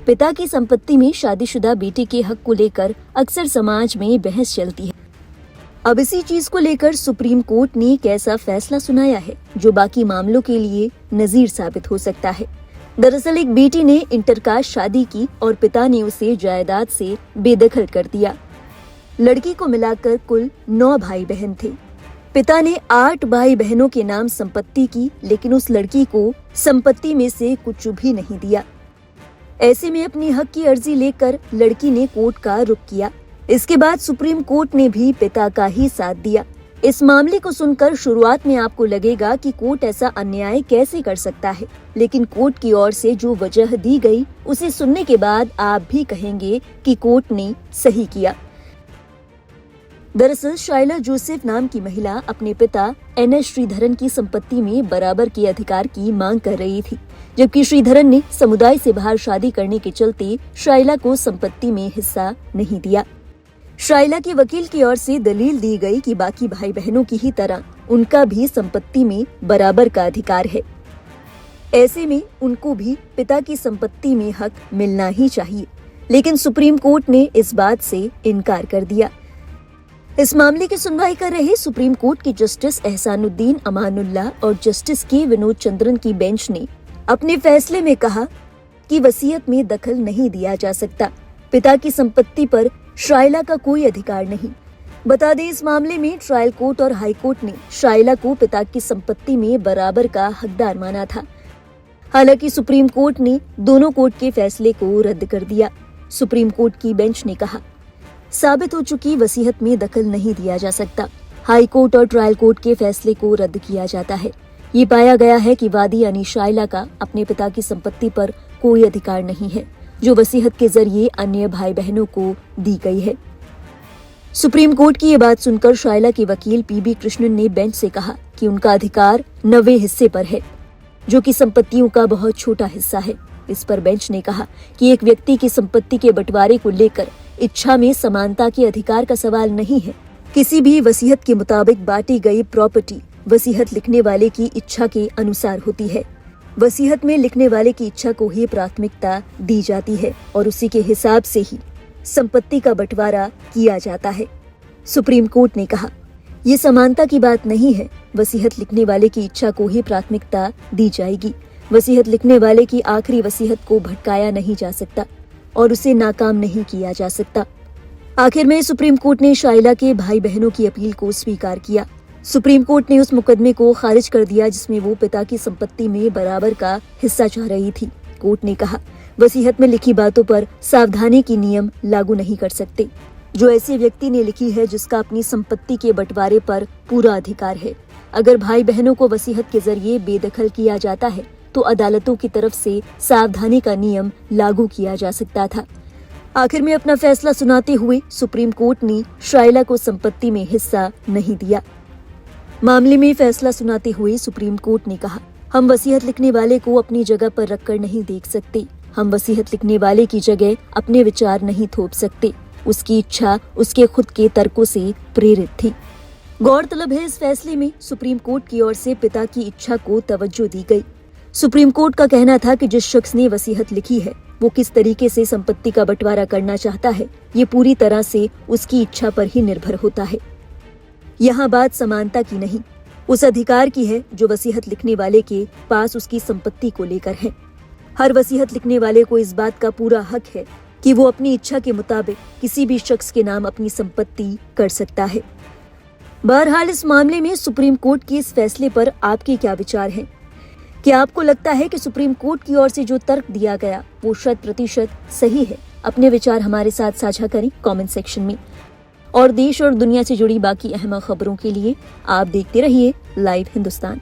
पिता की संपत्ति में शादीशुदा बेटे के हक को लेकर अक्सर समाज में बहस चलती है। अब इसी चीज को लेकर सुप्रीम कोर्ट ने एक ऐसा फैसला सुनाया है जो बाकी मामलों के लिए नजीर साबित हो सकता है। दरअसल एक बेटी ने इंटरकास्ट शादी की और पिता ने उसे जायदाद से बेदखल कर दिया। लड़की को मिलाकर कुल 9 भाई बहन थे। पिता ने 8 भाई बहनों के नाम संपत्ति की, लेकिन उस लड़की को संपत्ति में से कुछ भी नहीं दिया। ऐसे में अपनी हक की अर्जी लेकर लड़की ने कोर्ट का रुख किया। इसके बाद सुप्रीम कोर्ट ने भी पिता का ही साथ दिया। इस मामले को सुनकर शुरुआत में आपको लगेगा कि कोर्ट ऐसा अन्याय कैसे कर सकता है, लेकिन कोर्ट की ओर से जो वजह दी गई उसे सुनने के बाद आप भी कहेंगे कि कोर्ट ने सही किया। दरअसल शाइला जोसेफ नाम की महिला अपने पिता NS श्रीधरन की संपत्ति में बराबर के अधिकार की मांग कर रही थी, जबकि श्रीधरन ने समुदाय से बाहर शादी करने के चलते शाइला को संपत्ति में हिस्सा नहीं दिया। शाइला के वकील की ओर से दलील दी गई कि बाकी भाई बहनों की ही तरह उनका भी संपत्ति में बराबर का अधिकार है। ऐसे में उनको भी पिता की संपत्ति में हक मिलना ही चाहिए, लेकिन सुप्रीम कोर्ट ने इस बात से इनकार कर दिया। इस मामले की सुनवाई कर रहे सुप्रीम कोर्ट के जस्टिस एहसानुद्दीन अमानुल्लाह और जस्टिस के विनोद चंद्रन की बेंच ने अपने फैसले में कहा कि वसीयत में दखल नहीं दिया जा सकता। पिता की संपत्ति पर शाइला का कोई अधिकार नहीं। बता दें, इस मामले में ट्रायल कोर्ट और हाई कोर्ट ने शाइला को पिता की संपत्ति में बराबर का हकदार माना था। हालांकि सुप्रीम कोर्ट ने दोनों कोर्ट के फैसले को रद्द कर दिया। सुप्रीम कोर्ट की बेंच ने कहा, साबित हो चुकी वसीयत में दखल नहीं दिया जा सकता। हाई कोर्ट और ट्रायल कोर्ट के फैसले को रद्द किया जाता है। ये पाया गया है कि वादी यानी शाइला का अपने पिता की संपत्ति पर कोई अधिकार नहीं है, जो वसीयत के जरिए अन्य भाई बहनों को दी गई है। सुप्रीम कोर्ट की ये बात सुनकर शाइला के वकील PB कृष्णन ने बेंच से कहा कि उनका अधिकार 90 हिस्से पर है, जो कि संपत्तियों का बहुत छोटा हिस्सा है। इस पर बेंच ने कहा कि एक व्यक्ति की संपत्ति के बंटवारे को लेकर इच्छा में समानता के अधिकार का सवाल नहीं है। किसी भी वसीयत के मुताबिक बांटी गई प्रॉपर्टी वसीयत लिखने वाले की इच्छा के अनुसार होती है। वसीयत में लिखने वाले की इच्छा को ही प्राथमिकता दी जाती है और उसी के हिसाब से ही संपत्ति का बंटवारा किया जाता है। सुप्रीम कोर्ट ने कहा, ये समानता की बात नहीं है। वसीयत लिखने वाले की इच्छा को ही प्राथमिकता दी जाएगी। वसीयत लिखने वाले की आखिरी वसीयत को भटकाया नहीं जा सकता और उसे नाकाम नहीं किया जा सकता। आखिर में सुप्रीम कोर्ट ने शाइला के भाई बहनों की अपील को स्वीकार किया। सुप्रीम कोर्ट ने उस मुकदमे को खारिज कर दिया जिसमें वो पिता की संपत्ति में बराबर का हिस्सा चाह रही थी। कोर्ट ने कहा, वसीयत में लिखी बातों पर सावधानी की नियम लागू नहीं कर सकते, जो ऐसे व्यक्ति ने लिखी है जिसका अपनी संपत्ति के बंटवारे पर पूरा अधिकार है। अगर भाई बहनों को वसीयत के जरिए बेदखल किया जाता है तो अदालतों की तरफ से सावधानी का नियम लागू किया जा सकता था। आखिर में अपना फैसला सुनाते हुए सुप्रीम कोर्ट ने शाइला को संपत्ति में हिस्सा नहीं दिया। मामले में फैसला सुनाते हुए सुप्रीम कोर्ट ने कहा, हम वसीयत लिखने वाले को अपनी जगह पर रखकर नहीं देख सकते। हम वसीयत लिखने वाले की जगह अपने विचार नहीं थोप सकते। उसकी इच्छा उसके खुद के तर्कों से प्रेरित थी। गौरतलब है, इस फैसले में सुप्रीम कोर्ट की ओर से पिता की इच्छा को तवज्जो दी गई। सुप्रीम कोर्ट का कहना था कि जिस शख्स ने वसीयत लिखी है वो किस तरीके से संपत्ति का बंटवारा करना चाहता है, ये पूरी तरह से उसकी इच्छा पर ही निर्भर होता है। यहाँ बात समानता की नहीं, उस अधिकार की है जो वसीयत लिखने वाले के पास उसकी संपत्ति को लेकर है। हर वसीयत लिखने वाले को इस बात का पूरा हक है कि वो अपनी इच्छा के मुताबिक किसी भी शख्स के नाम अपनी संपत्ति कर सकता है। बहरहाल इस मामले में सुप्रीम कोर्ट के इस फैसले पर आपके क्या विचार हैं? क्या आपको लगता है कि सुप्रीम कोर्ट की ओर से जो तर्क दिया गया वो 100% सही है? अपने विचार हमारे साथ साझा करें कमेंट सेक्शन में। और देश और दुनिया से जुड़ी बाकी अहम खबरों के लिए आप देखते रहिए लाइव हिंदुस्तान।